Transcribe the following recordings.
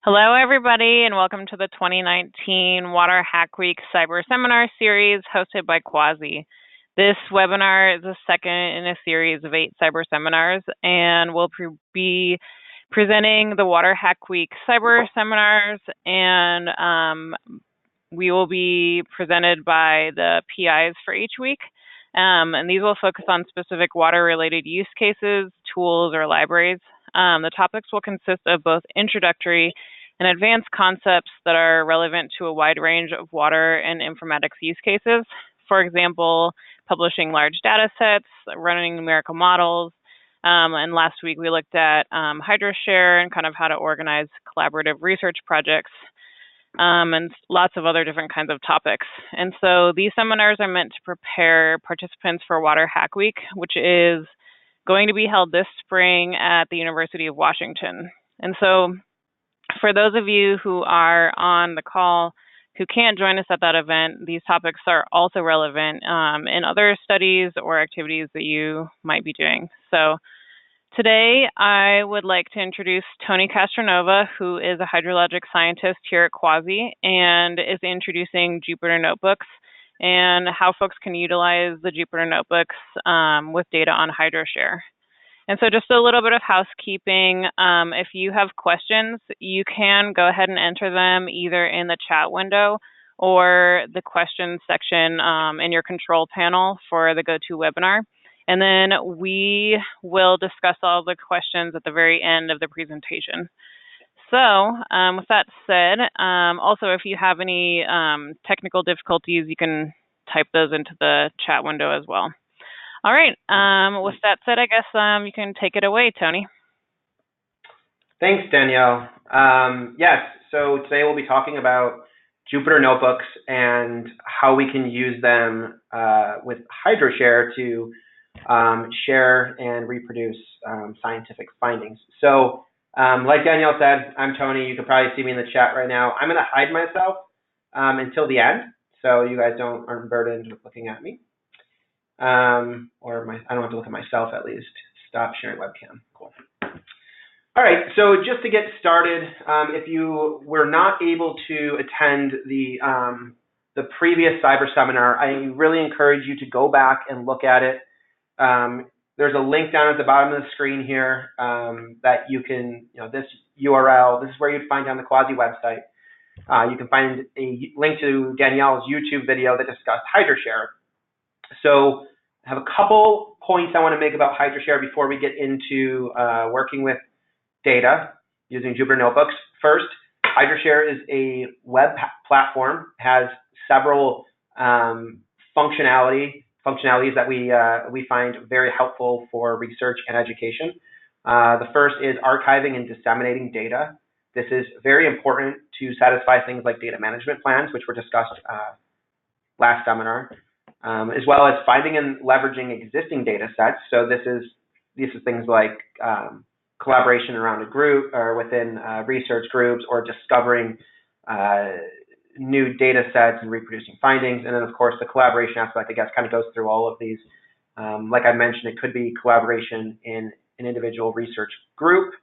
Hello, everybody, and welcome to the 2019 Waterhackweek Cyberseminar series hosted by CUAHSI. This webinar is the second in a series of 8 cyber seminars, and we'll be presenting the Waterhackweek Cyberseminars, and we will be presented by the PIs for each week. And these will focus on specific water-related use cases, tools, or libraries. The topics will consist of both introductory and advanced concepts that are relevant to a wide range of water and informatics use cases. For example, publishing large data sets, running numerical models, and last week we looked at HydroShare and kind of how to organize collaborative research projects, and lots of other different kinds of topics. And so these seminars are meant to prepare participants for Waterhackweek, which is going to be held this spring at the University of Washington. And so for those of you who are on the call who can't join us at that event, these topics are also relevant in other studies or activities that you might be doing. So today I would like to introduce Tony Castronova, who is a hydrologic scientist here at CUAHSI and is introducing Jupyter notebooks and how folks can utilize the Jupyter notebooks with data on HydroShare. And so just a little bit of housekeeping. If you have questions, you can go ahead and enter them either in the chat window or the questions section in your control panel for the GoToWebinar. And then we will discuss all the questions at the very end of the presentation. So with that said, also if you have any technical difficulties, you can type those into the chat window as well. All right, with that said, I guess you can take it away, Tony. Thanks, Danielle. Yes, so today we'll be talking about Jupyter notebooks and how we can use them with HydroShare to share and reproduce scientific findings. So like Danielle said, I'm Tony. You can probably see me in the chat right now. I'm going to hide myself until the end, so you guys aren't burdened with looking at me. I don't have to look at myself at least. Stop sharing webcam. Cool. All right, so just to get started, if you were not able to attend the previous cyber seminar, I really encourage you to go back and look at it. There's a link down at the bottom of the screen here that you can, this URL, this is where you'd find on the CUAHSI website. You can find a link to Danielle's YouTube video that discussed HydroShare. So I have a couple points I want to make about HydroShare before we get into working with data using Jupyter notebooks. First, HydroShare is a web platform, has several functionalities that we find very helpful for research and education. The first is archiving and disseminating data. This is very important to satisfy things like data management plans, which were discussed last seminar, as well as finding and leveraging existing data sets. So this is things like collaboration around a group or within research groups, or discovering new data sets and reproducing findings. And then, of course, the collaboration aspect, I guess, kind of goes through all of these. Like I mentioned, it could be collaboration in an individual research group.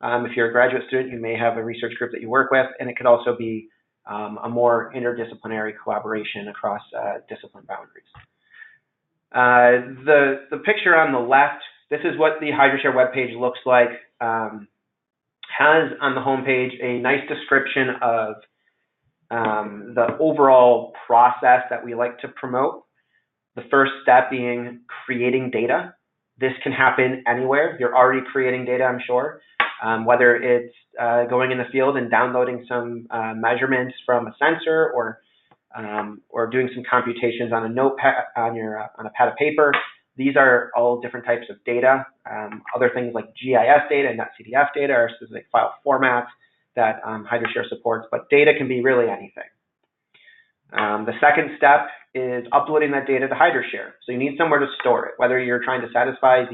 If you're a graduate student, you may have a research group that you work with, and it could also be a more interdisciplinary collaboration across discipline boundaries. The picture on the left, this is what the HydroShare webpage looks like. Has on the homepage a nice description of the overall process that we like to promote. The first step being creating data. This can happen anywhere. You're already creating data, I'm sure. Whether it's going in the field and downloading some measurements from a sensor, or doing some computations on a notepad, on a pad of paper. These are all different types of data. Other things like GIS data and .cdf data are specific file formats that HydroShare supports, but data can be really anything. The second step is uploading that data to HydroShare. So you need somewhere to store it, whether you're trying to satisfy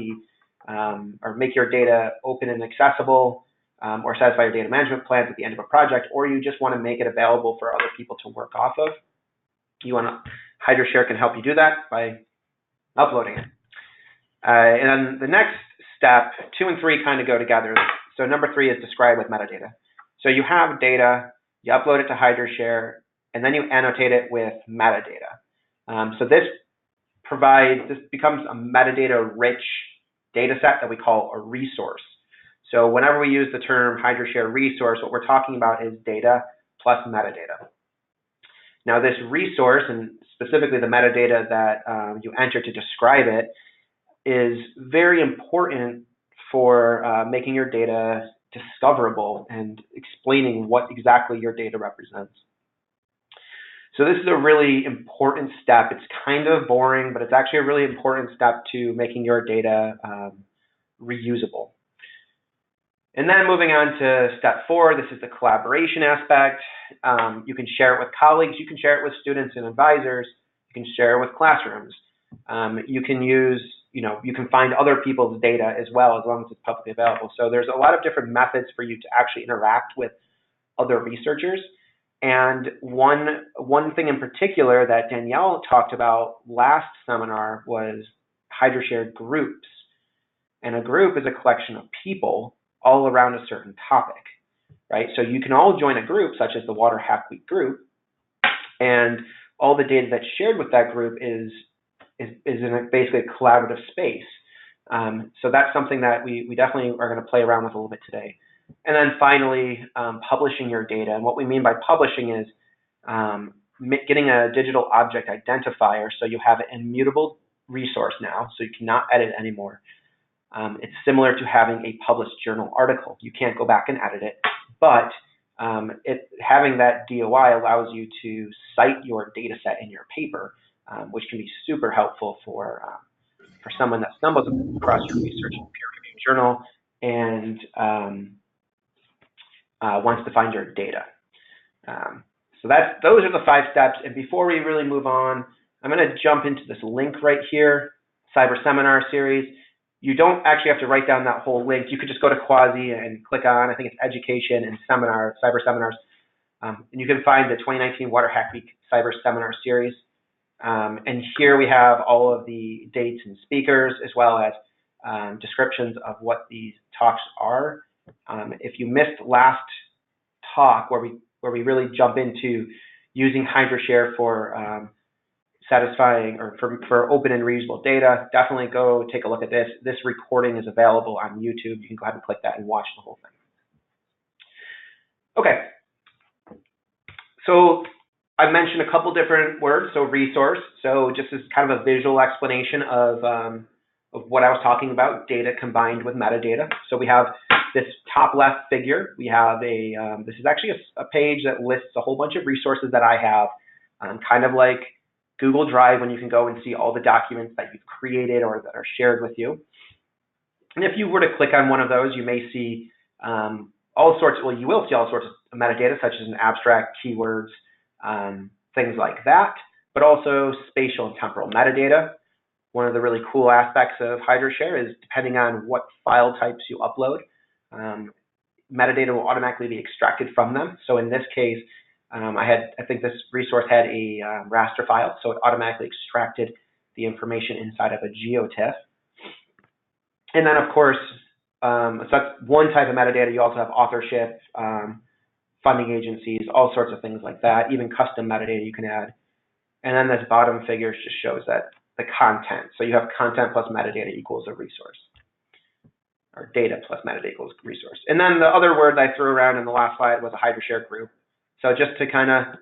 or make your data open and accessible, or satisfy your data management plans at the end of a project, or you just want to make it available for other people to work off of. HydroShare can help you do that by uploading it. And then the next step, 2 and 3 kind of go together. So number 3 is describe with metadata. So you have data, you upload it to HydroShare, and then you annotate it with metadata. So this becomes a metadata-rich data set that we call a resource. So whenever we use the term HydroShare resource, what we're talking about is data plus metadata. Now this resource, and specifically the metadata that you enter to describe it, is very important for making your data discoverable and explaining what exactly your data represents. So this is a really important step. It's kind of boring, but it's actually a really important step to making your data reusable. And then moving on to step 4, this is the collaboration aspect. You can share it with colleagues, you can share it with students and advisors, you can share it with classrooms. You can find other people's data as well, as long as it's publicly available. So there's a lot of different methods for you to actually interact with other researchers. And one thing in particular that Danielle talked about last seminar was HydroShare groups. And a group is a collection of people all around a certain topic, right? So you can all join a group, such as the Waterhackweek group, and all the data that's shared with that group is in basically a collaborative space. So that's something that we definitely are going to play around with a little bit today. And then finally, publishing your data. And what we mean by publishing is getting a digital object identifier so you have an immutable resource now, so you cannot edit anymore. It's similar to having a published journal article. You can't go back and edit it, but having that DOI allows you to cite your data set in your paper, which can be super helpful for someone that stumbles across your research in a peer-reviewed journal and wants to find your data. So those are the 5 steps. And before we really move on, I'm going to jump into this link right here, Cyberseminar series. You don't actually have to write down that whole link. You could just go to CUAHSI and click on, I think it's Education and Seminar, Cyber Seminars. And you can find the 2019 Waterhackweek Cyber Seminar series. And here we have all of the dates and speakers, as well as descriptions of what these talks are. If you missed last talk where we really jump into using HydroShare for satisfying or for open and reusable data, definitely go take a look at this. This recording is available on YouTube. You can go ahead and click that and watch the whole thing. Okay. So I mentioned a couple different words. So resource. So just as kind of a visual explanation of what I was talking about, data combined with metadata. So we have this top left figure. We have this is actually a page that lists a whole bunch of resources that I have, kind of like Google Drive, when you can go and see all the documents that you've created or that are shared with you. And if you were to click on one of those, you may see you will see all sorts of metadata, such as an abstract, keywords, things like that, but also spatial and temporal metadata. One of the really cool aspects of HydroShare is depending on what file types you upload, metadata will automatically be extracted from them. So in this case, I think this resource had a raster file, so it automatically extracted the information inside of a GeoTIFF. And then, of course, so that's one type of metadata. You also have authorship, funding agencies, all sorts of things like that, even custom metadata you can add. And then this bottom figure just shows that the content. So you have content plus metadata equals a resource, or data plus metadata equals resource. And then the other word I threw around in the last slide was a HydroShare group. So just to kind of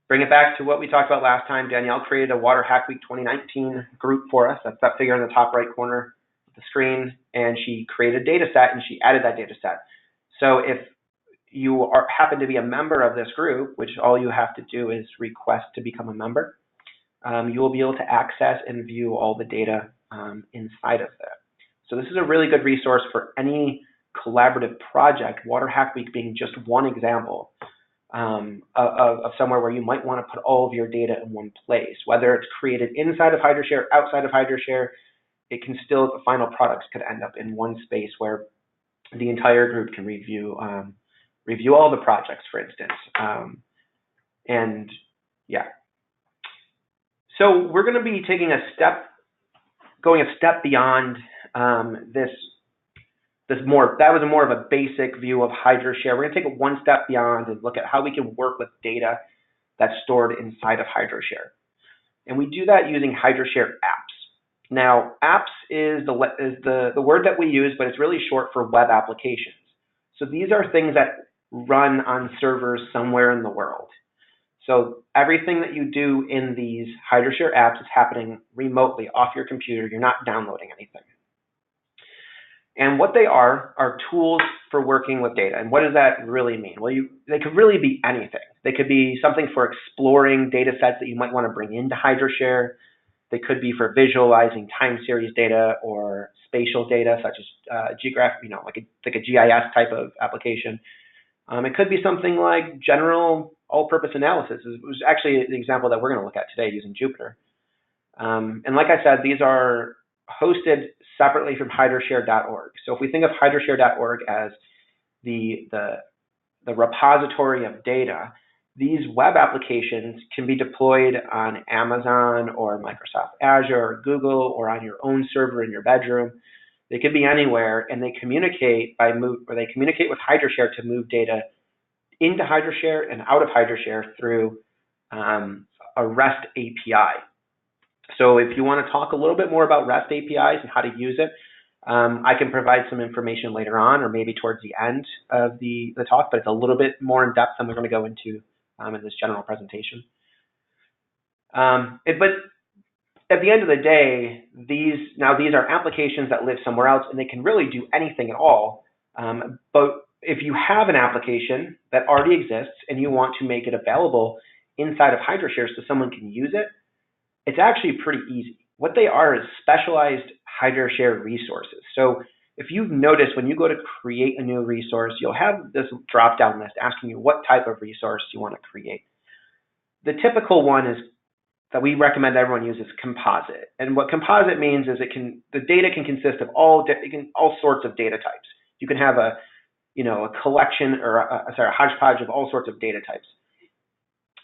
bring it back to what we talked about last time, Danielle created a Waterhackweek 2019 group for us. That's that figure in the top right corner of the screen. And she created a data set and she added that data set. So if you happen to be a member of this group, which all you have to do is request to become a member, you will be able to access and view all the data inside of that. So this is a really good resource for any collaborative project, Waterhackweek being just one example of somewhere where you might want to put all of your data in one place. Whether it's created inside of HydroShare, outside of HydroShare, it can still, the final products could end up in one space where the entire group can review all the projects, for instance. And yeah. So we're going to be taking going a step beyond this that was more of a basic view of HydroShare. We're going to take it one step beyond and look at how we can work with data that's stored inside of HydroShare. And we do that using HydroShare Apps. Now, apps is the word that we use, but it's really short for web applications. So these are things that run on servers somewhere in the world. So everything that you do in these HydroShare apps is happening remotely off your computer. You're not downloading anything. And what they are tools for working with data. And what does that really mean? Well, they could really be anything. They could be something for exploring data sets that you might want to bring into HydroShare. They could be for visualizing time series data or spatial data, such as geographic, like a GIS type of application. It could be something like general all-purpose analysis. It was actually the example that we're going to look at today using Jupyter. And like I said, these are hosted separately from hydroshare.org. So if we think of hydroshare.org as the repository of data, these web applications can be deployed on Amazon or Microsoft Azure or Google or on your own server in your bedroom. They could be anywhere, and they communicate with HydroShare to move data into HydroShare and out of HydroShare through a REST API. So if you want to talk a little bit more about REST APIs and how to use it, I can provide some information later on, or maybe towards the end of the talk, but it's a little bit more in depth than we're going to go into in this general presentation. But at the end of the day, these are applications that live somewhere else, and they can really do anything at all. But if you have an application that already exists and you want to make it available inside of HydroShare so someone can use it, it's actually pretty easy. What they are is specialized HydroShare resources. So if you've noticed, when you go to create a new resource, you'll have this drop-down list asking you what type of resource you want to create. The typical one is that we recommend everyone uses composite. And what composite means is the data can consist of all sorts of data types. You can have a collection or a hodgepodge of all sorts of data types.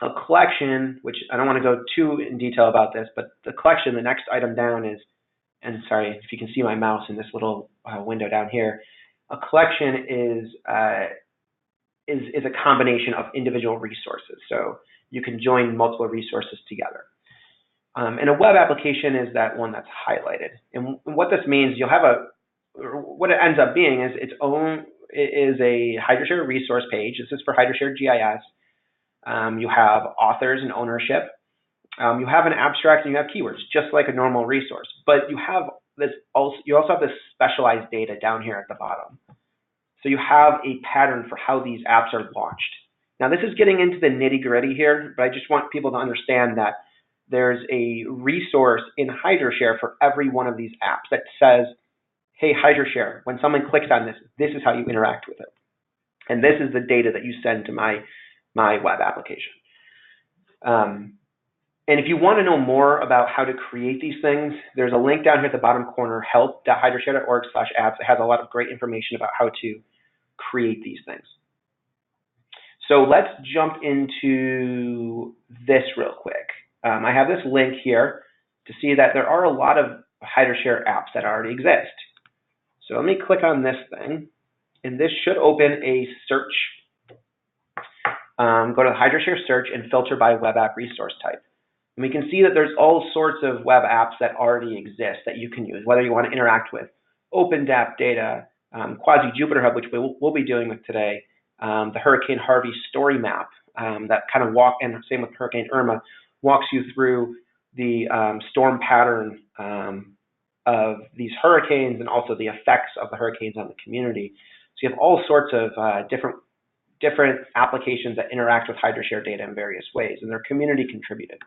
A collection, which I don't want to go too in detail about this, but the collection, the next item down is, and sorry if you can see my mouse in this little window down here, a collection is a combination of individual resources. So you can join multiple resources together. And a web application is that one that's highlighted. And what this means, you'll have what it ends up being is is a HydroShare resource page. This is for HydroShare GIS. You have authors and ownership. You have an abstract and you have keywords, just like a normal resource. But you also have this specialized data down here at the bottom. So you have a pattern for how these apps are launched. Now this is getting into the nitty-gritty here, but I just want people to understand that there's a resource in HydroShare for every one of these apps that says, hey, HydroShare, when someone clicks on this, this is how you interact with it. And this is the data that you send to my web application. And if you want to know more about how to create these things, there's a link down here at the bottom corner, help.hydroshare.org/apps. It has a lot of great information about how to create these things. So let's jump into this real quick. I have this link here to see that there are a lot of HydroShare apps that already exist. So let me click on this thing, and this should open a search. Go to the HydroShare search and filter by web app resource type. And we can see that there's all sorts of web apps that already exist that you can use, whether you want to interact with OpenDAP data, CUAHSI JupyterHub, which we'll be dealing with today, the Hurricane Harvey story map that kind of and same with Hurricane Irma, walks you through the storm pattern of these hurricanes and also the effects of the hurricanes on the community. So you have all sorts of different applications that interact with HydroShare data in various ways, and they're community contributed.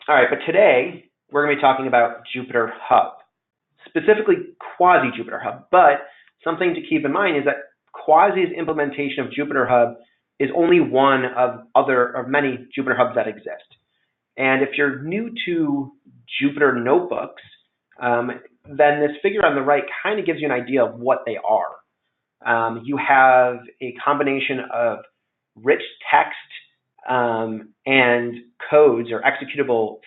All right, but today we're going to be talking about JupyterHub, specifically CUAHSI JupyterHub. But something to keep in mind is that CUAHSI's implementation of JupyterHub is only one of many JupyterHubs that exist. And if you're new to Jupyter notebooks, then this figure on the right kind of gives you an idea of what they are. You have a combination of rich text and codes or executable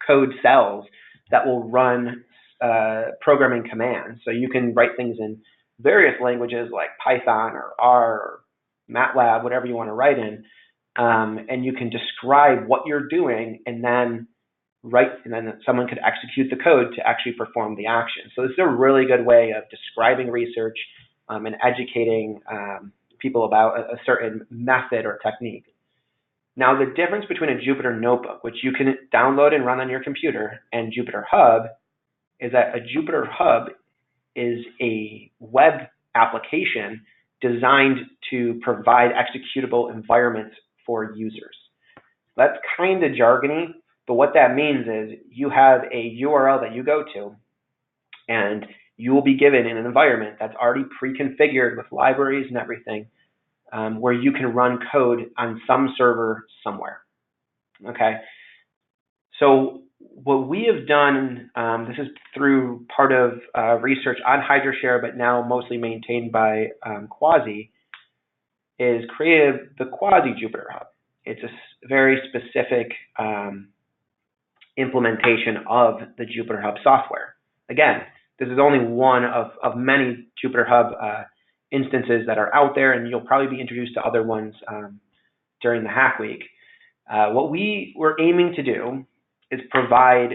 code cells that will run programming commands. So you can write things in various languages like Python or R or MATLAB, whatever you want to write in, and you can describe what you're doing, and then someone could execute the code to actually perform the action. So this is a really good way of describing research and educating people about a certain method or technique. Now, the difference between a Jupyter Notebook, which you can download and run on your computer, and JupyterHub is that a JupyterHub is a web application designed to provide executable environments for users. That's kind of jargony, but what that means is you have a URL that you go to, and you will be given an environment that's already pre-configured with libraries and everything, where you can run code on some server somewhere. Okay, so what we have done, this is through part of research on HydroShare, but now mostly maintained by CUAHSI, is created the CUAHSI JupyterHub. It's a very specific implementation of the JupyterHub software. Again, this is only one of many JupyterHub instances that are out there, and you'll probably be introduced to other ones during the Hack Week. What we were aiming to do is provide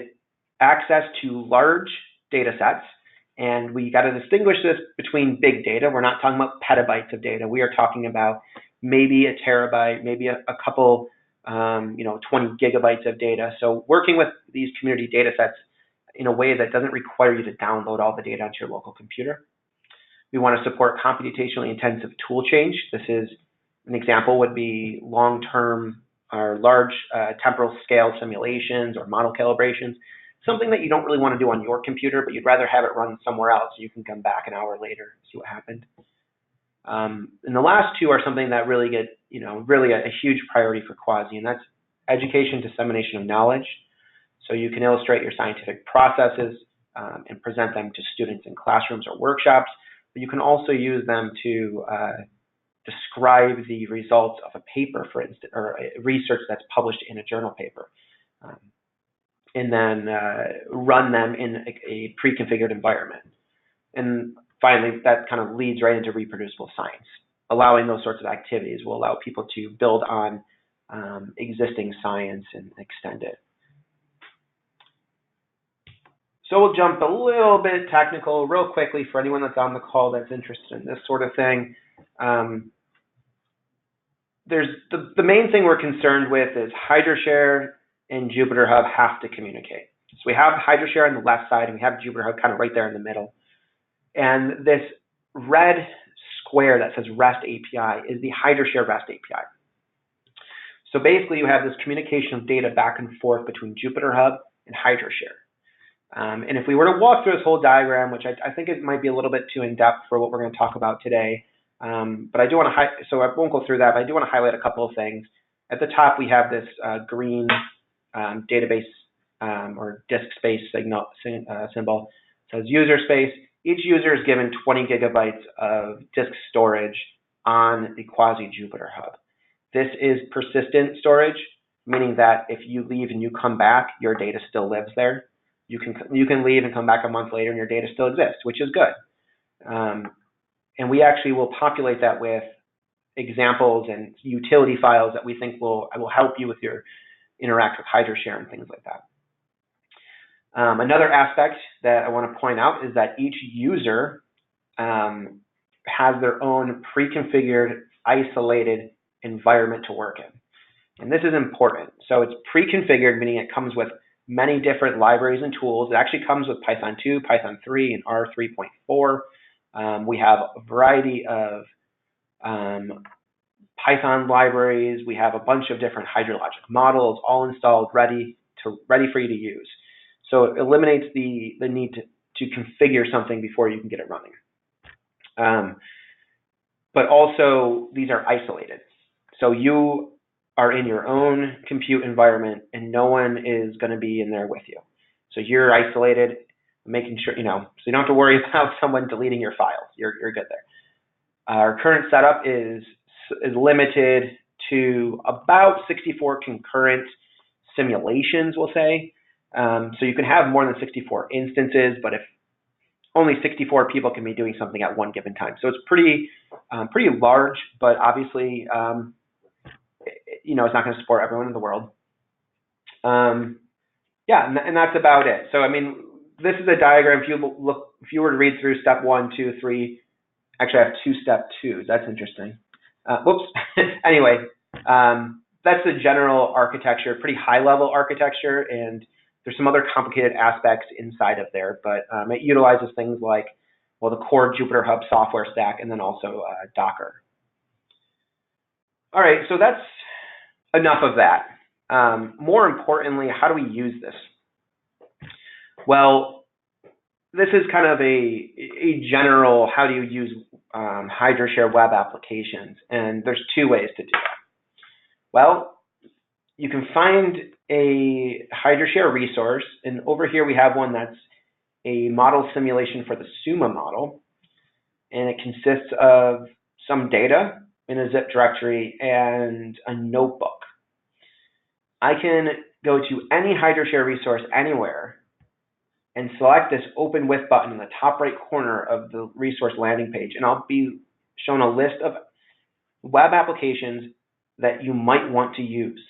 access to large data sets, and we got to distinguish this between big data. We're not talking about petabytes of data. We are talking about maybe a terabyte, maybe a couple, 20 gigabytes of data. So working with these community data sets in a way that doesn't require you to download all the data onto your local computer. We want to support computationally intensive tool change. This is an example would be long-term or large temporal scale simulations or model calibrations, something that you don't really want to do on your computer, but you'd rather have it run somewhere else so you can come back an hour later and see what happened. And the last two are something that really get, really a huge priority for CUAHSI, and that's education, dissemination of knowledge. So you can illustrate your scientific processes and present them to students in classrooms or workshops, but you can also use them to describe the results of a paper, for instance, or research that's published in a journal paper, and then run them in a pre-configured environment. And finally, that kind of leads right into reproducible science. Allowing those sorts of activities will allow people to build on existing science and extend it. So we'll jump a little bit technical real quickly for anyone that's on the call that's interested in this sort of thing. There's the main thing we're concerned with is HydroShare and JupyterHub have to communicate. So we have HydroShare on the left side, and we have JupyterHub kind of right there in the middle. And this red square that says REST API is the HydroShare REST API. So basically, you have this communication of data back and forth between JupyterHub and HydroShare. And if we were to walk through this whole diagram, which I think it might be a little bit too in-depth for what we're going to talk about today, but I do want to, so I won't go through that, but I do want to highlight a couple of things. At the top, we have this green database or disk space symbol. It says user space. Each user is given 20 gigabytes of disk storage on the CUAHSI JupyterHub. This is persistent storage, meaning that if you leave and you come back, your data still lives there. You can leave and come back a month later and your data still exists, which is good. And we actually will populate that with examples and utility files that we think will help you with your interact with HydroShare and things like that. Another aspect that I want to point out is that each user has their own pre-configured, isolated environment to work in. And this is important. So it's pre-configured, meaning it comes with many different libraries and tools. It actually comes with Python 2, Python 3, and R 3.4. We have a variety of Python libraries. We have a bunch of different hydrologic models all installed, ready for you to use. So it eliminates the need to configure something before you can get it running. But also, these are isolated. So you are in your own compute environment, and no one is going to be in there with you. So you're isolated, making sure, so you don't have to worry about someone deleting your files. You're good there. Our current setup is limited to about 64 concurrent simulations, we'll say. So you can have more than 64 instances, but if only 64 people can be doing something at one given time. So it's pretty large, but obviously, it's not going to support everyone in the world. Yeah, and that's about it. So, I mean, this is a diagram. If you were to read through step 1, 2, 3, actually I have 2 step 2s. That's interesting. Whoops. Anyway, that's the general architecture, pretty high level architecture, and there's some other complicated aspects inside of there, but it utilizes things like, well, the core JupyterHub software stack, and then also Docker. All right, so that's enough of that. More importantly, how do we use this? Well, this is kind of a general, how do you use HydroShare web applications? And there's 2 ways to do that. Well, you can find a HydroShare resource, and over here we have one that's a model simulation for the SUMA model, and it consists of some data in a zip directory and a notebook. I can go to any HydroShare resource anywhere and select this Open With button in the top right corner of the resource landing page, and I'll be shown a list of web applications that you might want to use.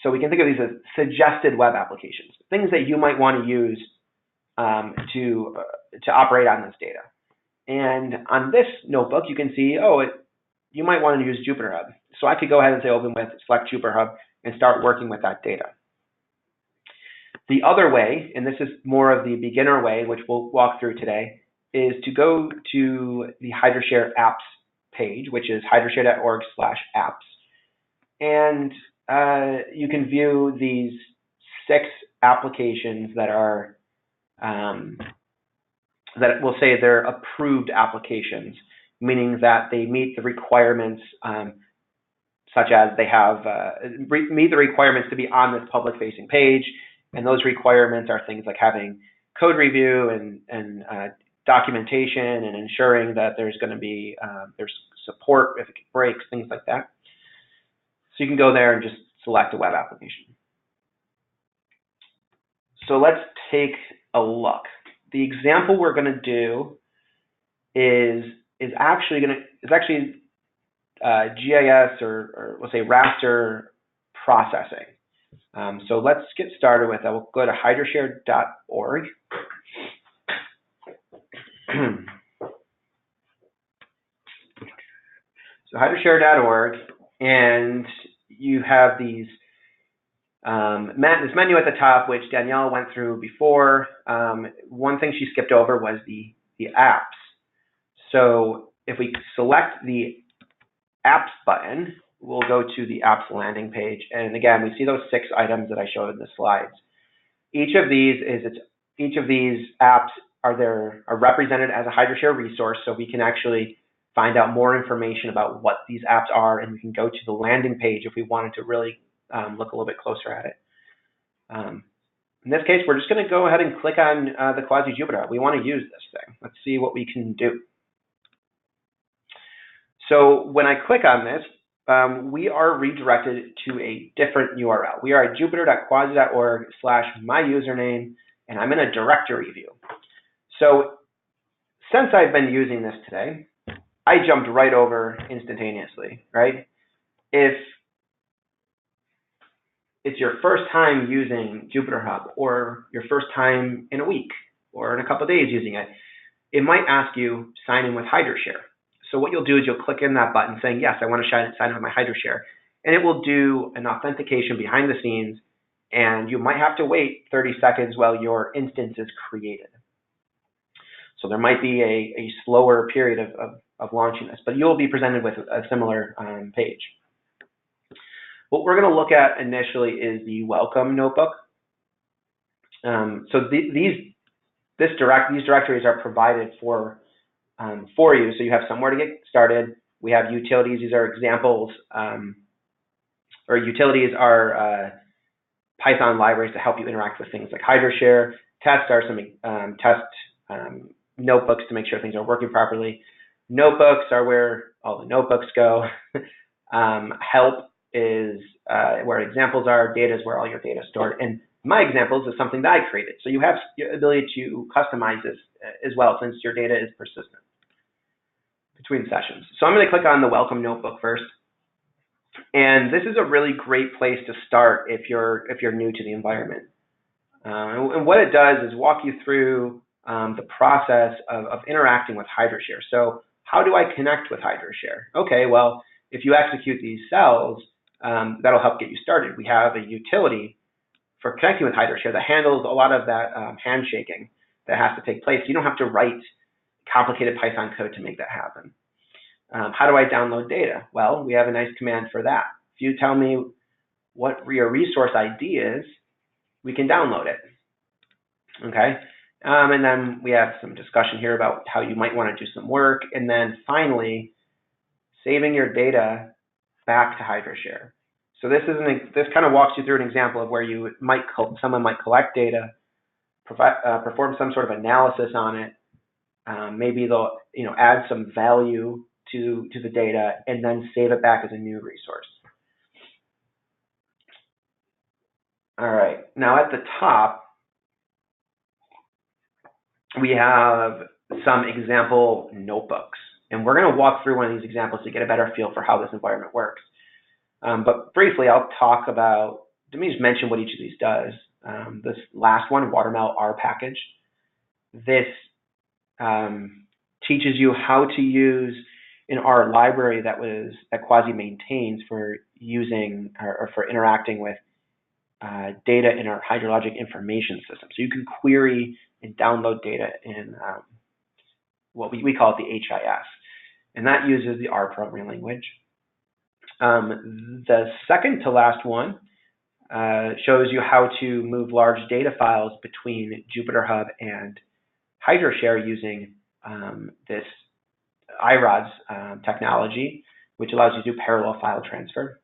So we can think of these as suggested web applications, things that you might want to use to operate on this data. And on this notebook, you can see, you might want to use JupyterHub. So I could go ahead and say Open With, select JupyterHub, and start working with that data. The other way, and this is more of the beginner way, which we'll walk through today, is to go to the HydroShare Apps page, which is hydroshare.org/apps. And you can view these 6 applications that are, that will say they're approved applications, meaning that they meet the requirements, such as they have meet the requirements to be on this public-facing page. And those requirements are things like having code review and documentation and ensuring that there's going to be there's support if it breaks, things like that. So you can go there and just select a web application. So let's take a look. The example we're going to do is actually GIS or we'll say raster processing. So let's get started with that. We'll go to hydroshare.org. So hydroshare.org, and you have these this menu at the top, which Danielle went through before. One thing she skipped over was the apps. So if we select the apps button, we'll go to the apps landing page. And again, we see those 6 items that I showed in the slides. Each of these apps are represented as a HydroShare resource, so we can actually find out more information about what these apps are, and we can go to the landing page if we wanted to really look a little bit closer at it. In this case, we're just going to go ahead and click on the CUAHSI Jupyter. We want to use this thing. Let's see what we can do. So when I click on this, we are redirected to a different URL. We are at jupyter.quasi.org/myusername, and I'm in a directory view. So since I've been using this today, I jumped right over instantaneously, right? If it's your first time using JupyterHub, or your first time in a week, or in a couple of days using it, it might ask you sign in with HydroShare. So what you'll do is you'll click in that button saying, yes, I want to sign in with my HydroShare. And it will do an authentication behind the scenes, and you might have to wait 30 seconds while your instance is created. So there might be a slower period of launching this, but you'll be presented with a similar page. What we're going to look at initially is the welcome notebook. So these directories are provided for you, so you have somewhere to get started. We have utilities. These are examples, or utilities are Python libraries to help you interact with things like HydroShare. Tests are some test notebooks to make sure things are working properly. Notebooks are where all the notebooks go. Help is where examples are. Data is where all your data is stored. And my examples is something that I created. So you have the ability to customize this as well, since your data is persistent between sessions. So I'm going to click on the welcome notebook first. And this is a really great place to start if you're new to the environment. And what it does is walk you through the process of interacting with HydroShare. So how do I connect with HydroShare? Okay, well, if you execute these cells, that'll help get you started. We have a utility for connecting with HydroShare that handles a lot of that handshaking that has to take place. You don't have to write complicated Python code to make that happen. How do I download data? Well, we have a nice command for that. If you tell me what your resource ID is, we can download it. Okay, and then we have some discussion here about how you might want to do some work, and then finally, saving your data back to HydroShare. So this kind of walks you through an example of where someone might collect data, perform some sort of analysis on it. Maybe they'll add some value to the data, and then save it back as a new resource. All right, now at the top, we have some example notebooks. And we're going to walk through one of these examples to get a better feel for how this environment works. But briefly, I'll talk about, let me just mention what each of these does. This last one, Watermel R package. This teaches you how to use in our library that CUAHSI maintains for using or for interacting with data in our hydrologic information system. So you can query and download data in what we call it the HIS, and that uses the R programming language. The second to last one shows you how to move large data files between JupyterHub and HydroShare using this IRODS technology, which allows you to do parallel file transfer.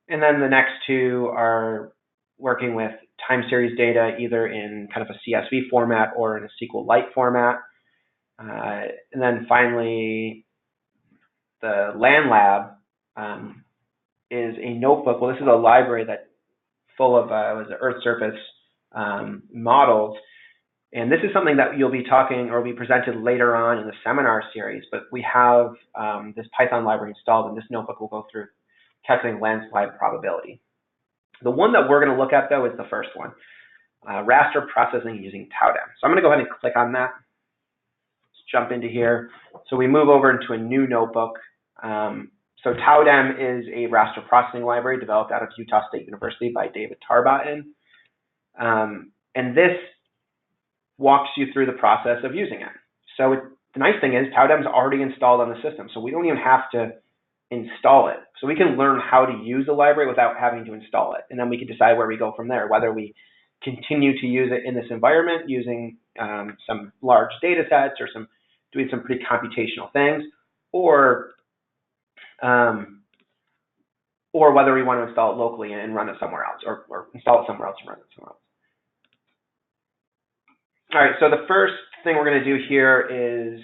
And then the next two are working with time series data, either in kind of a CSV format or in a SQLite format. And then finally, the Land Lab is a notebook. Well, this is a library that's full of Earth surface models. And this is something that you'll be talking or be presented later on in the seminar series, but we have this Python library installed, and this notebook will go through calculating landslide probability. The one that we're going to look at, though, is the first one, raster processing using TOWDEM. So I'm going to go ahead and click on that. Let's jump into here. So we move over into a new notebook. So TOWDEM is a raster processing library developed out of Utah State University by David Tarbatin. And this walks you through the process of using it. So the nice thing is TOWDEM is already installed on the system, so we don't even have to install it. So we can learn how to use the library without having to install it. And then we can decide where we go from there, whether we continue to use it in this environment using some large data sets or doing some pretty computational things, or whether we want to install it locally and run it somewhere else, or install it somewhere else and run it somewhere else. All right, so the first thing we're going to do here is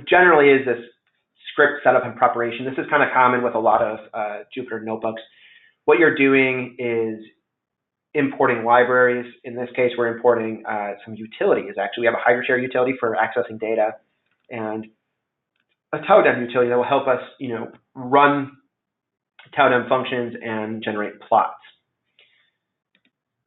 generally is this script setup and preparation. This is kind of common with a lot of Jupyter notebooks. What you're doing is importing libraries. In this case, we're importing some utilities. Actually, we have a HydroShare utility for accessing data, and a TOWDEM utility that will help us, run TOWDEM functions and generate plots.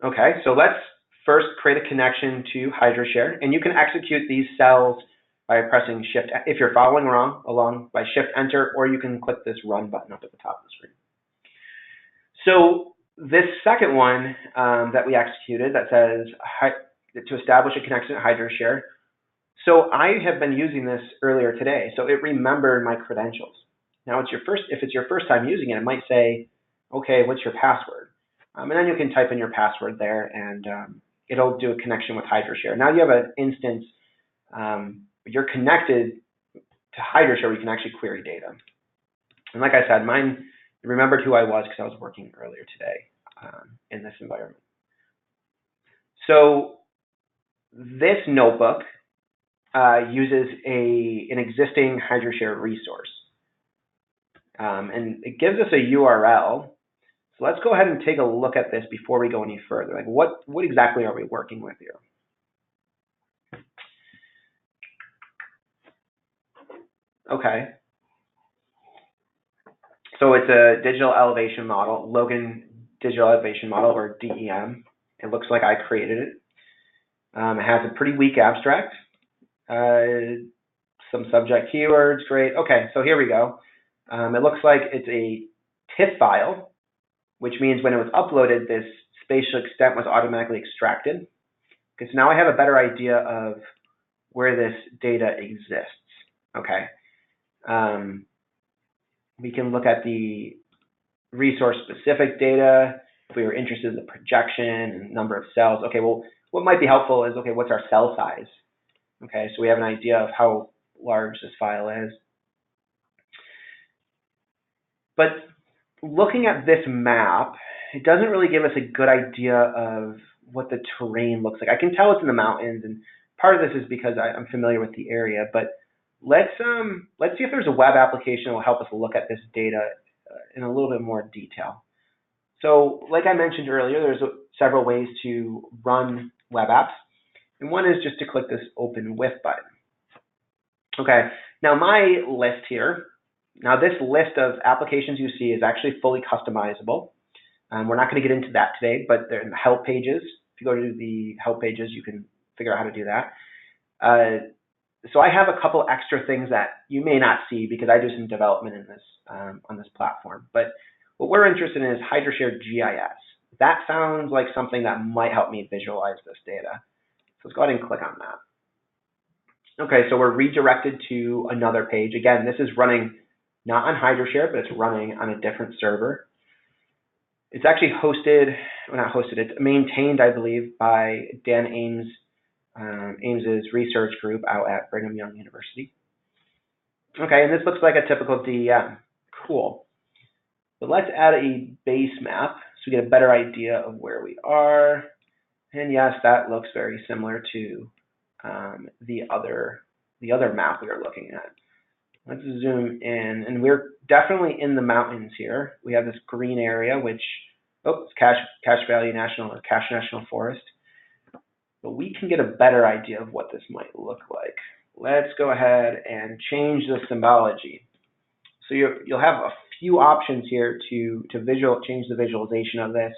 Okay, so let's first create a connection to HydroShare, and you can execute these cells by pressing Shift, if you're following along by Shift Enter, or you can click this Run button up at the top of the screen. So this second one that we executed that says to establish a connection to HydroShare. So I have been using this earlier today, so it remembered my credentials. Now if it's your first time using it, it might say, okay, what's your password? And then you can type in your password there, and it'll do a connection with HydroShare. Now you have an instance, you're connected to HydroShare where you can actually query data. And like I said, mine remembered who I was because I was working earlier today in this environment. So this notebook uses an existing HydroShare resource. And it gives us a URL. So let's go ahead and take a look at this before we go any further. Like what exactly are we working with here? Okay. So it's a digital elevation model, Logan digital elevation model, or DEM. It looks like I created it. It has a pretty weak abstract. Some subject keywords, great. Okay, so here we go. It looks like it's a TIFF file, which means when it was uploaded, this spatial extent was automatically extracted. Okay, so now I have a better idea of where this data exists. Okay. We can look at the resource-specific data if we were interested in the projection and number of cells. Okay, well, what might be helpful is, okay, what's our cell size? Okay, so we have an idea of how large this file is. But looking at this map, it doesn't really give us a good idea of what the terrain looks like. I can tell it's in the mountains, and part of this is because I'm familiar with the area, but let's see if there's a web application that will help us look at this data in a little bit more detail. So like I mentioned earlier, there's several ways to run web apps. And one is just to click this Open With button. Okay, now my list here, now this list of applications you see is actually fully customizable. We're not going to get into that today, but they're in the help pages. If you go to the help pages, you can figure out how to do that. So I have a couple extra things that you may not see because I do some development in this on this platform. But what we're interested in is HydroShare GIS. That sounds like something that might help me visualize this data. So let's go ahead and click on that. Okay, so we're redirected to another page. Again, this is running not on HydroShare, but it's running on a different server. It's actually hosted, well, not hosted, it's maintained, I believe, by Dan Ames. Ames's research group out at Brigham Young University. Okay, and this looks like a typical DEM. Cool. But let's add a base map so we get a better idea of where we are. And yes, that looks very similar to the other map we were looking at. Let's zoom in, and we're definitely in the mountains here. We have this green area, which, it's Cache Valley National or Cache National Forest. But we can get a better idea of what this might look like. Let's go ahead and change the symbology. So you'll have a few options here to change the visualization of this.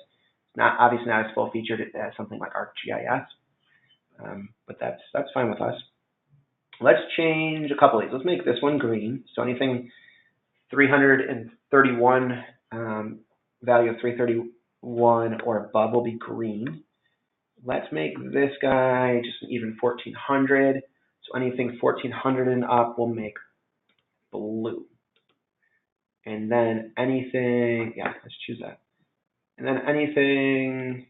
Not obviously not as full featured as something like ArcGIS, but that's fine with us. Let's change a couple of these. Let's make this one green. So anything 331, value of 331 or above will be green. Let's make this guy just even 1400. So anything 1400 and up will make blue. And then anything, let's choose that. And then anything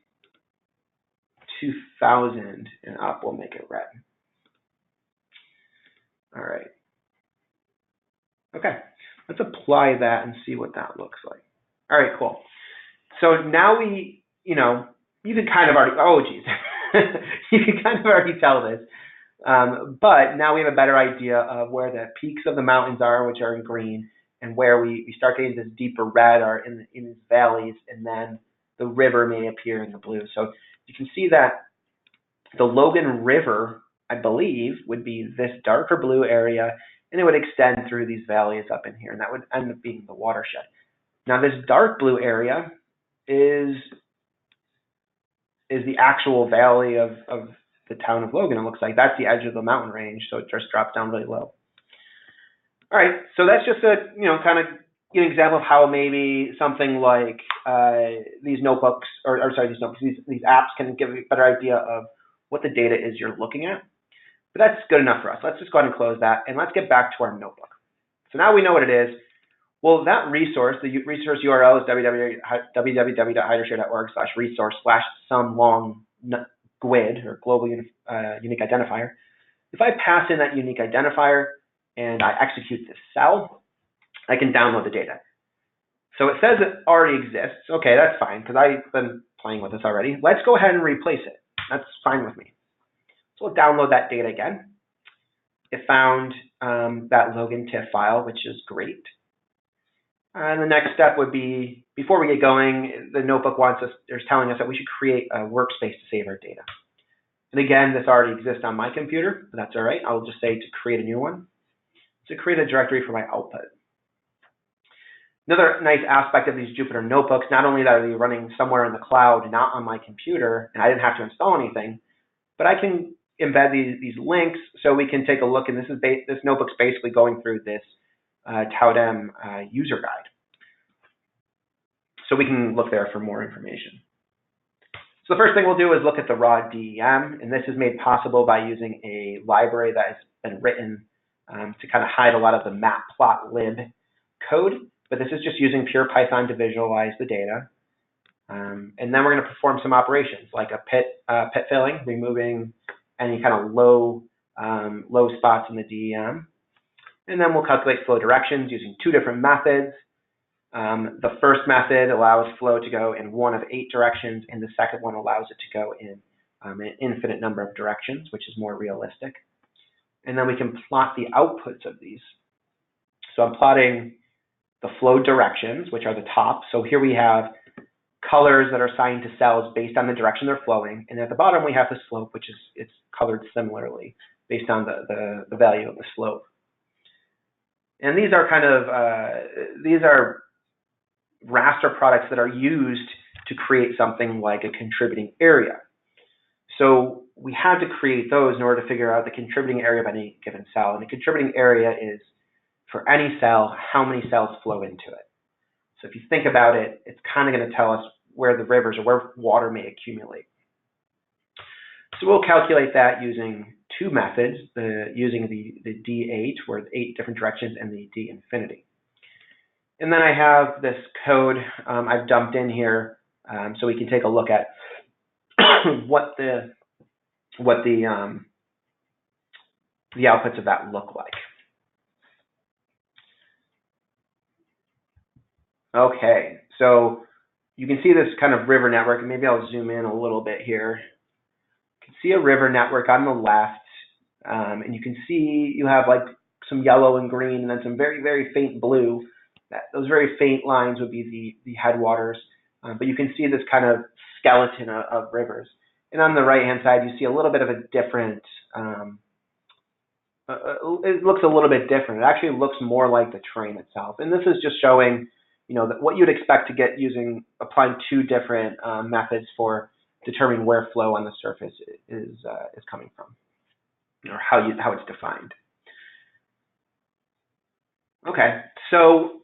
2000 and up will make it red. All right. Okay, let's apply that and see what that looks like. All right, cool. So now we, you can kind of already, you can kind of already tell this. But now we have a better idea of where the peaks of the mountains are, which are in green, and where we start getting this deeper red are in these valleys, and then the river may appear in the blue. So you can see that the Logan River, I believe, would be this darker blue area, and it would extend through these valleys up in here, and that would end up being the watershed. Now this dark blue area is the actual valley of the town of Logan. It looks like that's the edge of the mountain range, so it just drops down really low. All right, so that's just a kind of an example of how maybe something like these notebooks, these apps can give you a better idea of what the data is you're looking at. But that's good enough for us. Let's just go ahead and close that, and let's get back to our notebook. So now we know what it is. Well, that resource, the resource URL is www.hydroshare.org/resource/some long GUID, or global unique identifier. If I pass in that unique identifier and I execute this cell, I can download the data. So it says it already exists. Okay, that's fine, because I've been playing with this already. Let's go ahead and replace it. That's fine with me. So we'll download that data again. It found that Logan TIFF file, which is great. And the next step would be, before we get going, the notebook is telling us that we should create a workspace to save our data. And again, this already exists on my computer, but that's all right. I'll just say to create a new one, to create a directory for my output. Another nice aspect of these Jupyter notebooks, not only that are they running somewhere in the cloud, not on my computer, and I didn't have to install anything, but I can embed these links so we can take a look. And this notebook's basically going through this TOWDEM user guide. So we can look there for more information. So the first thing we'll do is look at the raw DEM, and this is made possible by using a library that has been written to kind of hide a lot of the matplotlib code. But this is just using pure Python to visualize the data. And then we're going to perform some operations like a pit filling, removing any kind of low spots in the DEM. And then we'll calculate flow directions using two different methods. The first method allows flow to go in one of 8 directions, and the second one allows it to go in an infinite number of directions, which is more realistic. And then we can plot the outputs of these. So I'm plotting the flow directions, which are the top. So here we have colors that are assigned to cells based on the direction they're flowing. And at the bottom, we have the slope, which is it's colored similarly based on the value of the slope. And these are these are raster products that are used to create something like a contributing area. So we had to create those in order to figure out the contributing area of any given cell. And the contributing area is, for any cell, how many cells flow into it. So if you think about it, it's kind of going to tell us where the rivers or where water may accumulate. So we'll calculate that using two methods, using the D8, where it's 8 different directions, and the D infinity. And then I have this code I've dumped in here so we can take a look at what the outputs of that look like. Okay, so you can see this kind of river network, and maybe I'll zoom in a little bit here. You can see a river network on the left, and you can see you have like some yellow and green, and then some very, very faint blue. Those very faint lines would be the headwaters, but you can see this kind of skeleton of rivers. And on the right-hand side, you see a little bit of a different, it looks a little bit different. It actually looks more like the terrain itself. And this is just showing, what you'd expect to get applying two different methods for determining where flow on the surface is coming from, or how it's defined. Okay, so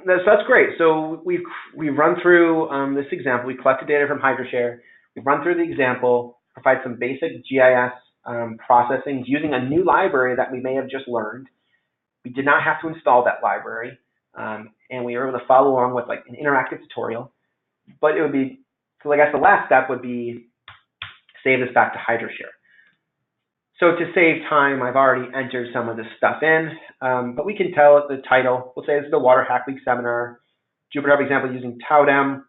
that's great. So we've run through this example. We collected data from HydroShare. We've run through the example, provide some basic GIS processing using a new library that we may have just learned. We did not have to install that library, and we were able to follow along with like an interactive tutorial. But it would be, so I guess the last step would be save this back to HydroShare. So to save time, I've already entered some of this stuff in, but we can tell it the title. We'll say this is the Waterhackweek seminar, JupyterHub example using TOWDEM.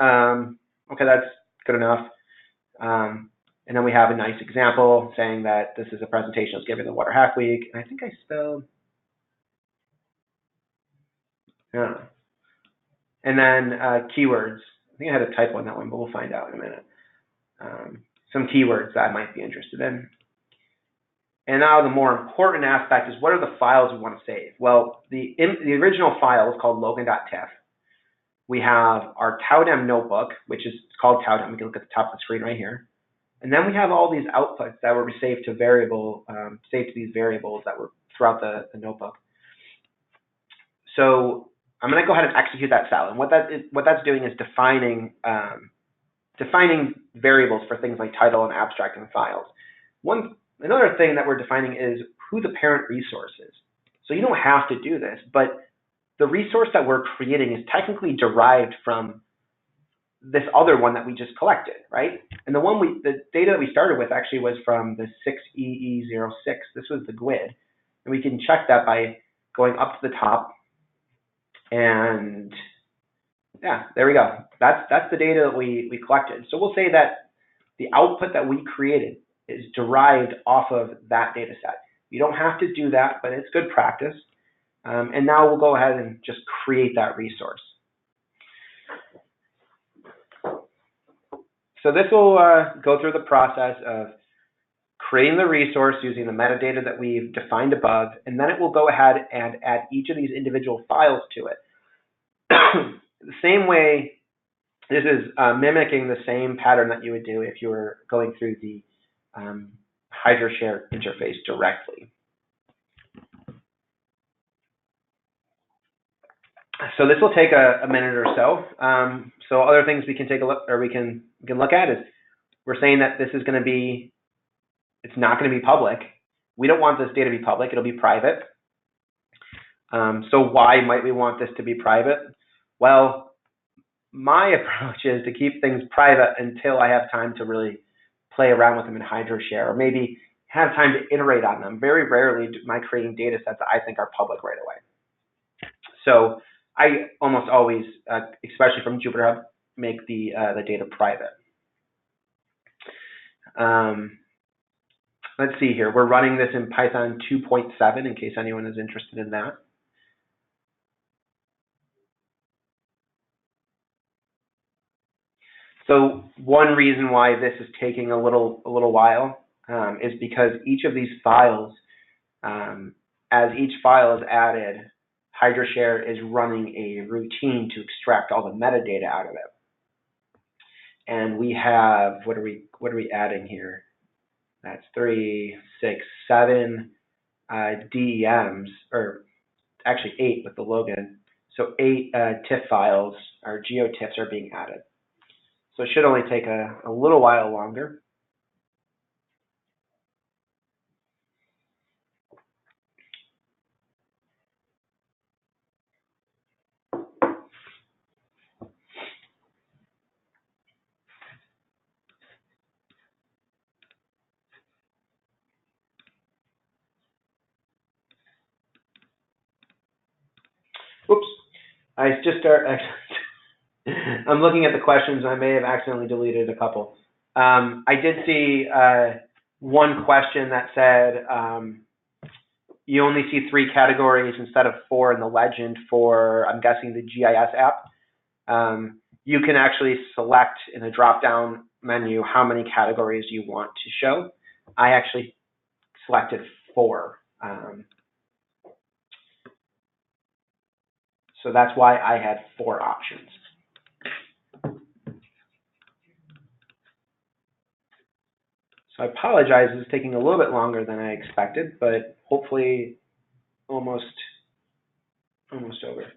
Okay, that's good enough. And then we have a nice example saying that this is a presentation I was giving the Waterhackweek. And I think I spelled, yeah. And then keywords. I think I had a typo on that one, but we'll find out in a minute. Some keywords that I might be interested in. And now the more important aspect is, what are the files we want to save? Well, the original file is called logan.tf. We have our TOWDEM notebook, which is called TOWDEM. We can look at the top of the screen right here. And then we have all these outputs that were saved to these variables that were throughout the notebook. So I'm going to go ahead and execute that cell. And what that's doing is defining variables for things like title and abstract and files. Another thing that we're defining is who the parent resource is. So you don't have to do this, but the resource that we're creating is technically derived from this other one that we just collected, right? And the data that we started with actually was from the 6EE06. This was the GUID. And we can check that by going up to the top. And yeah, there we go. That's the data that we collected. So we'll say that the output that we created is derived off of that data set. You don't have to do that, but it's good practice. And now we'll go ahead and just create that resource. So this will go through the process of creating the resource using the metadata that we've defined above, and then it will go ahead and add each of these individual files to it. The same way, this is mimicking the same pattern that you would do if you were going through the HydroShare interface directly. So this will take a minute or so. So other things we can take a look, or we can look at is, we're saying that this is going to be, it's not going to be public. We don't want this data to be public. It'll be private. So why might we want this to be private? Well, my approach is to keep things private until I have time to really play around with them in HydroShare, or maybe have time to iterate on them. Very rarely am I creating data sets that I think are public right away. So I almost always, especially from JupyterHub, make the data private. Let's see here. We're running this in Python 2.7 in case anyone is interested in that. So one reason why this is taking a little while is because each of these files, as each file is added, HydroShare is running a routine to extract all the metadata out of it. And we have, what are we adding here? That's 3, 6, 7 DEMs, or actually 8 with the Logan. So 8 TIFF files, or GeoTIFFs, are being added. So it should only take a little while longer. Oops, I just started. I'm looking at the questions. I may have accidentally deleted a couple. I did see one question that said you only see 3 categories instead of 4 in the legend for, I'm guessing, the GIS app. You can actually select in the drop-down menu how many categories you want to show. I actually selected 4. So that's why I had 4 options. So I apologize, it's taking a little bit longer than I expected, but hopefully almost over.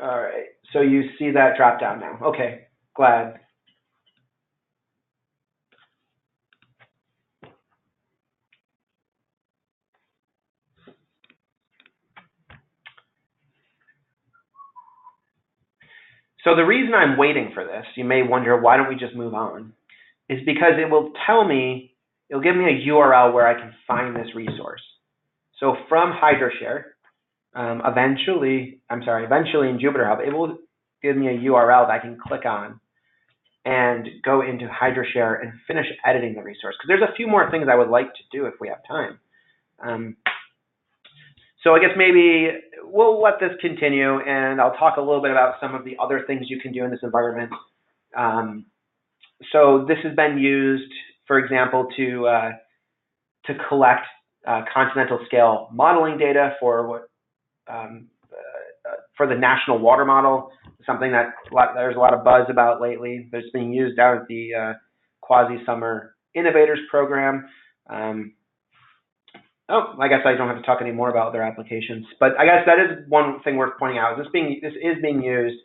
All right, so you see that drop down now. Okay, glad. So the reason I'm waiting for this, you may wonder, why don't we just move on, is because it will tell me, it'll give me a URL where I can find this resource. So from HydroShare, eventually in JupyterHub, it will give me a URL that I can click on and go into HydroShare and finish editing the resource. Because there's a few more things I would like to do if we have time. So I guess maybe we'll let this continue, and I'll talk a little bit about some of the other things you can do in this environment. So this has been used, for example, to collect continental scale modeling data for the national water model, something that there's a lot of buzz about lately. It's being used out at the CUAHSI Summer Innovators Program. I guess I don't have to talk any more about their applications, but I guess that is one thing worth pointing out. This is being used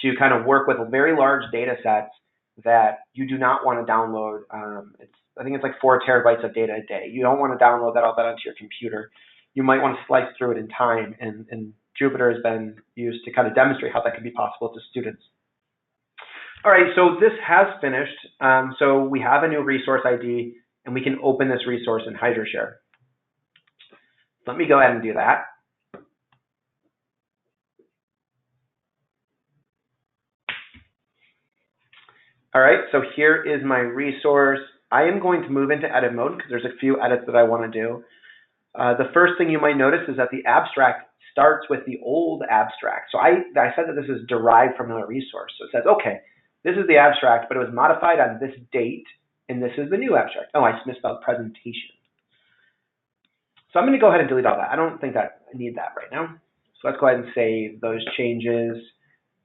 to kind of work with very large data sets that you do not want to download. I think it's like 4 terabytes of data a day. You don't want to download all that onto your computer. You might want to slice through it in time, and Jupyter has been used to kind of demonstrate how that can be possible to students. All right, so this has finished. So we have a new resource ID, and we can open this resource in HydroShare. Let me go ahead and do that. All right, so here is my resource. I am going to move into edit mode because there's a few edits that I want to do. The first thing you might notice is that the abstract starts with the old abstract. So I said that this is derived from another resource. So it says, okay, this is the abstract, but it was modified on this date, and this is the new abstract. Oh, I misspelled presentation. So I'm going to go ahead and delete all that. I don't think that I need that right now. So let's go ahead and save those changes.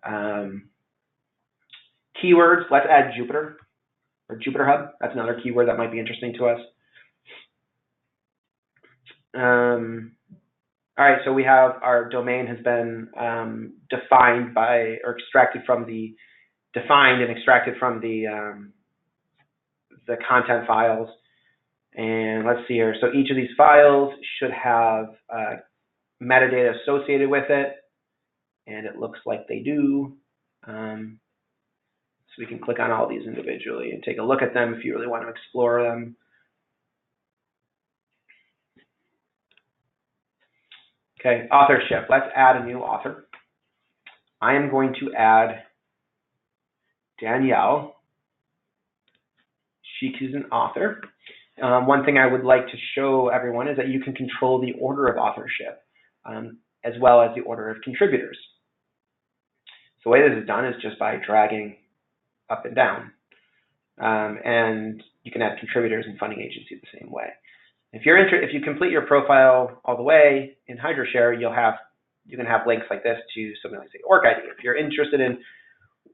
Keywords, let's add Jupyter or JupyterHub. That's another keyword that might be interesting to us. All right, so we have our domain has been defined by, or extracted from the, defined and extracted from the content files. And let's see here. So each of these files should have metadata associated with it, and it looks like they do. So we can click on all these individually and take a look at them if you really want to explore them. Okay, authorship. Let's add a new author. I am going to add Danielle. She is an author. One thing I would like to show everyone is that you can control the order of authorship as well as the order of contributors. So the way this is done is just by dragging up and down. And you can add contributors and funding agencies the same way. If you complete your profile all the way in HydroShare, you can have links like this to something like, say, org ID. If you're interested in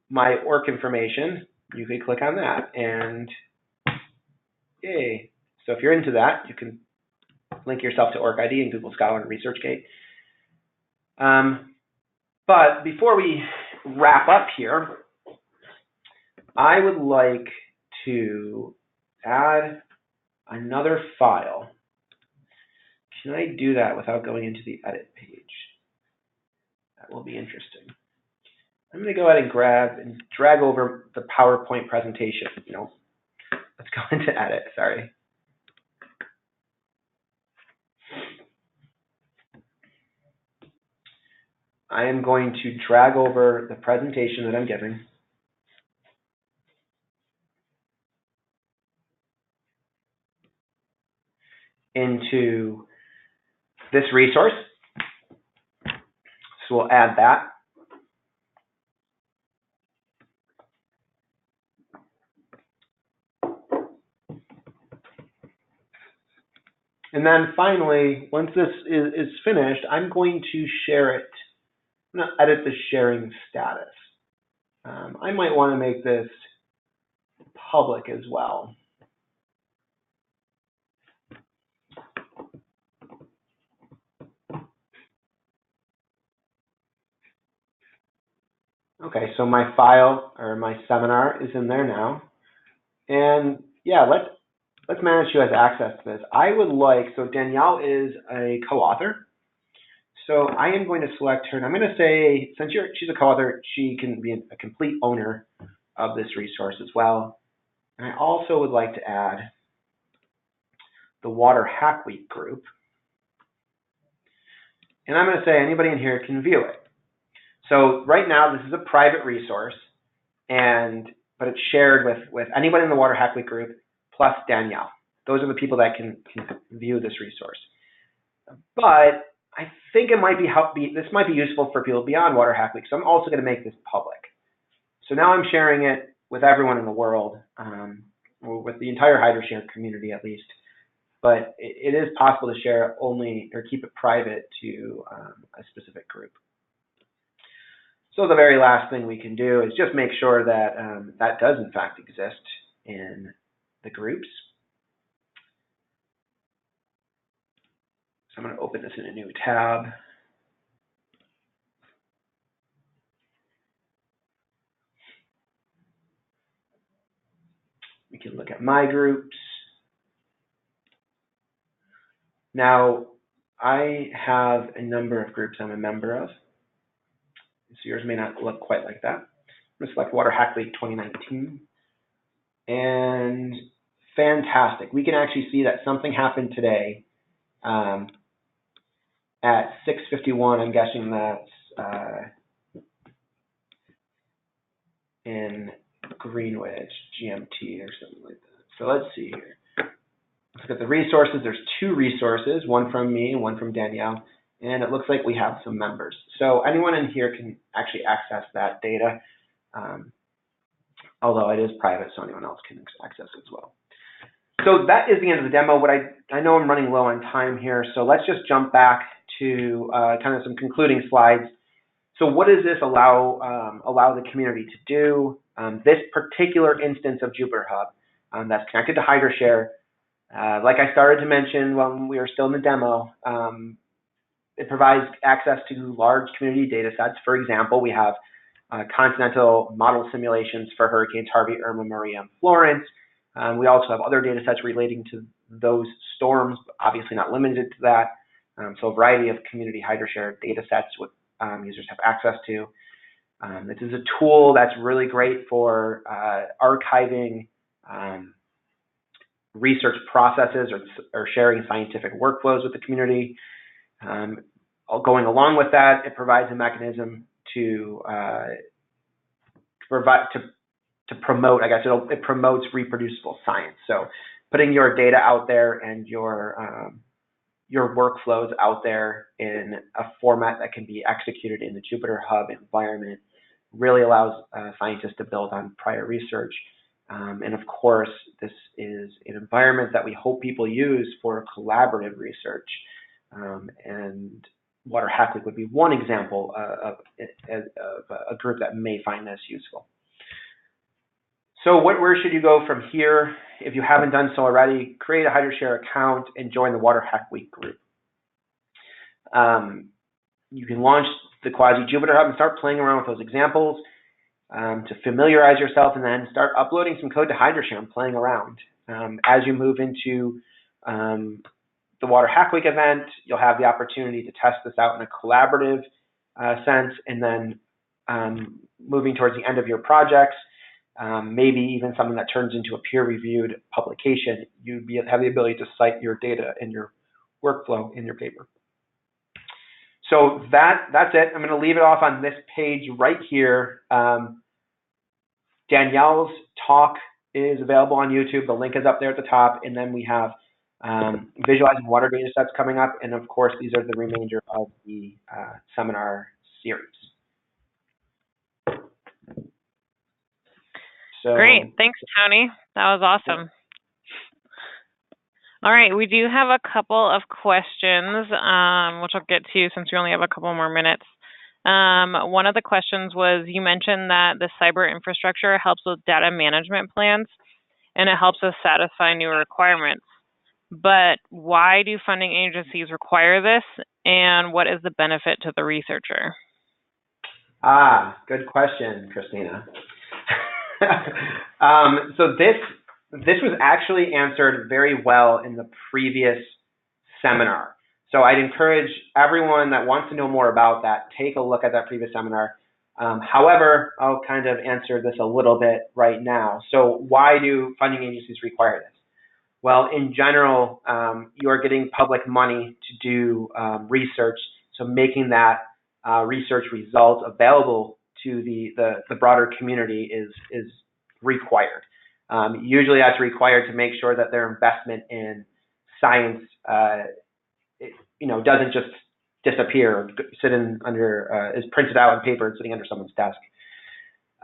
my org information, you can click on that, and yay. So if you're into that, you can link yourself to org ID in Google Scholar and ResearchGate. But before we wrap up here, I would like to add another file. Can I do that without going into the edit page? That will be interesting. I'm going to go ahead and grab and drag over the PowerPoint presentation. No, let's go into edit, sorry. I am going to drag over the presentation that I'm giving. Into this resource. So we'll add that. And then finally, once this is finished, I'm going to share it. I'm going to edit the sharing status. I might want to make this public as well. Okay, so my file or my seminar is in there now. And yeah, let's manage who has access to this. I would like, so Danielle is a co-author. So I am going to select her, and I'm going to say, since she's a co-author, she can be a complete owner of this resource as well. And I also would like to add the Waterhackweek group. And I'm going to say anybody in here can view it. So right now, this is a private resource, but it's shared with anybody in the Waterhackweek group plus Danielle. Those are the people that can view this resource. But I think it might this might be useful for people beyond Waterhackweek, so I'm also going to make this public. So now I'm sharing it with everyone in the world, or with the entire HydroShare community at least. But it is possible to share only or keep it private to a specific group. So the very last thing we can do is just make sure that that does in fact exist in the groups. So I'm going to open this in a new tab. We can look at my groups. Now, I have a number of groups I'm a member of. So yours may not look quite like that. I'm going to select Waterhackweek 2019. And fantastic. We can actually see that something happened today at 6:51. I'm guessing that's in Greenwich, GMT or something like that. So let's see here. let's look at the resources. There's 2 resources, one from me and one from Danielle, and it looks like we have some members. So anyone in here can actually access that data, although it is private, so anyone else can access it as well. So that is the end of the demo. What I know I'm running low on time here, so let's just jump back to kind of some concluding slides. So what does this allow the community to do? This particular instance of JupyterHub that's connected to HydroShare, like I started to mention when we were still in the demo, it provides access to large community data sets. For example, we have continental model simulations for Hurricanes Harvey, Irma, Maria, and Florence. We also have other data sets relating to those storms, but obviously not limited to that. So a variety of community HydroShare data sets what users have access to. This is a tool that's really great for archiving research processes or sharing scientific workflows with the community. Going along with that, it provides a mechanism to promote, I guess it promotes reproducible science. So putting your data out there and your workflows out there in a format that can be executed in the JupyterHub environment really allows scientists to build on prior research. And of course, this is an environment that we hope people use for collaborative research. And Waterhackweek would be one example of a group that may find this useful. So where should you go from here? If you haven't done so already, create a HydroShare account and join the Waterhackweek group. You can launch the CUAHSI JupyterHub and start playing around with those examples to familiarize yourself, and then start uploading some code to HydroShare and playing around. As you move into the Waterhackweek event, you'll have the opportunity to test this out in a collaborative sense, and then moving towards the end of your projects, maybe even something that turns into a peer-reviewed publication, you have the ability to cite your data and your workflow in your paper. So that's it. I'm going to leave it off on this page right here. Danielle's talk is available on YouTube. The link is up there at the top. And then we have visualizing water data sets coming up. And of course, these are the remainder of the seminar series. So, great. Thanks, Tony. That was awesome. All right. We do have a couple of questions, which I'll get to since we only have a couple more minutes. One of the questions was, you mentioned that the cyber infrastructure helps with data management plans, and it helps us satisfy new requirements. But why do funding agencies require this, and what is the benefit to the researcher? Good question, Christina. So this was actually answered very well in the previous seminar. So I'd encourage everyone that wants to know more about that, take a look at that previous seminar. However, I'll kind of answer this a little bit right now. So why do funding agencies require this? Well, in general, you are getting public money to do research, so making that research results available to the broader community is required. Usually that's required to make sure that their investment in science doesn't just disappear or sit is printed out on paper and sitting under someone's desk.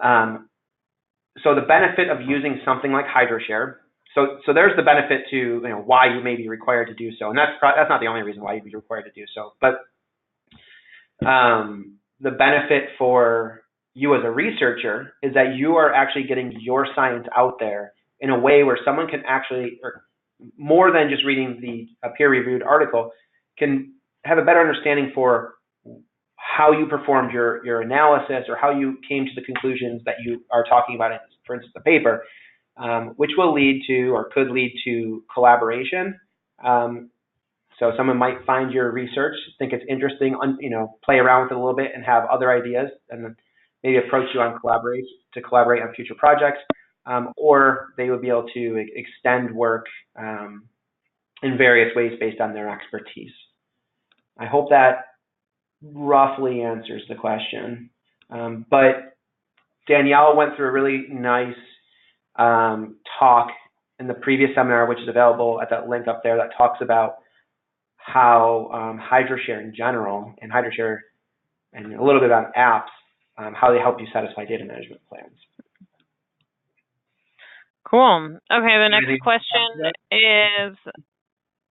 So the benefit of using something like HydroShare, so there's the benefit to why you may be required to do so, and that's not the only reason why you'd be required to do so, but the benefit for you as a researcher is that you are actually getting your science out there in a way where someone can actually, or more than just reading a peer-reviewed article, can have a better understanding for how you performed your analysis or how you came to the conclusions that you are talking about in, for instance, the paper, which will lead to or could lead to collaboration. So someone might find your research, think it's interesting, play around with it a little bit and have other ideas, and then maybe approach you on to collaborate on future projects, or they would be able to extend work in various ways based on their expertise. I hope that roughly answers the question. But Danielle went through a really nice talk in the previous seminar, which is available at that link up there, that talks about how HydroShare in general, and HydroShare and a little bit on apps, how they help you satisfy data management plans. Cool. Okay, the next question is,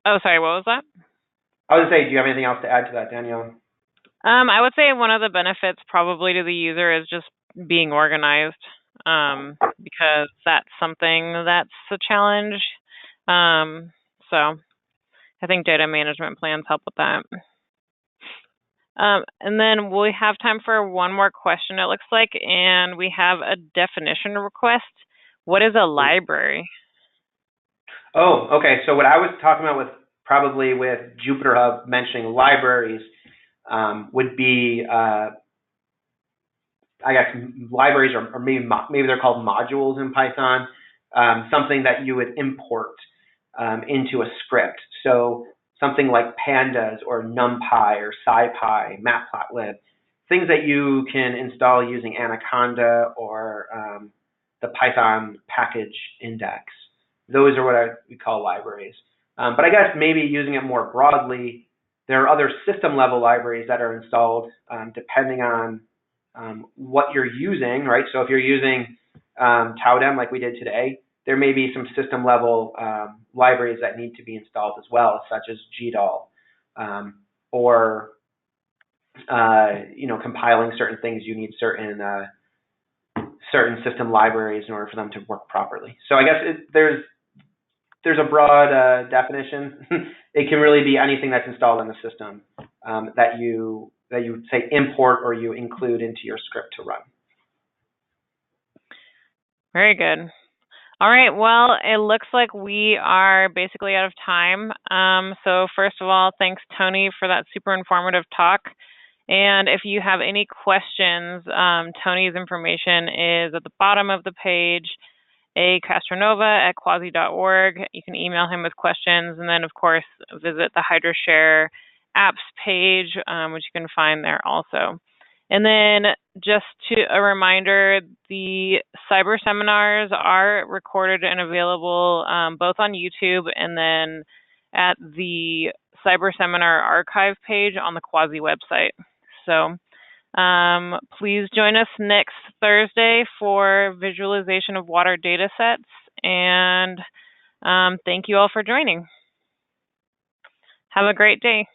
oh, sorry, what was that? I was going to say, do you have anything else to add to that, Danielle? I would say one of the benefits probably to the user is just being organized, because that's something that's a challenge. So I think data management plans help with that. And then we have time for one more question, it looks like, and we have a definition request. What is a library? Oh, okay. So what I was talking about with JupyterHub mentioning libraries would be, I guess, libraries, or maybe they're called modules in Python, something that you would import into a script. So something like pandas or NumPy or SciPy, Matplotlib, things that you can install using Anaconda or the Python package index. Those are what we call libraries. But I guess maybe using it more broadly, there are other system level libraries that are installed depending on what you're using, right? So if you're using Towdem like we did today, there may be some system level libraries that need to be installed as well, such as GDAL, or compiling certain things. You need certain system libraries in order for them to work properly. So I guess there's a broad definition. It can really be anything that's installed in the system that you say import or you include into your script to run. Very good. All right, well, it looks like we are basically out of time. So first of all, thanks, Tony, for that super informative talk. And if you have any questions, Tony's information is at the bottom of the page, Castronova@quasi.org. You can email him with questions, and then, of course, visit the HydroShare Apps page, which you can find there also. And then just a reminder, the cyber seminars are recorded and available both on YouTube and then at the cyber seminar archive page on the Quasi website. So please join us next Thursday for visualization of water data sets. And thank you all for joining. Have a great day.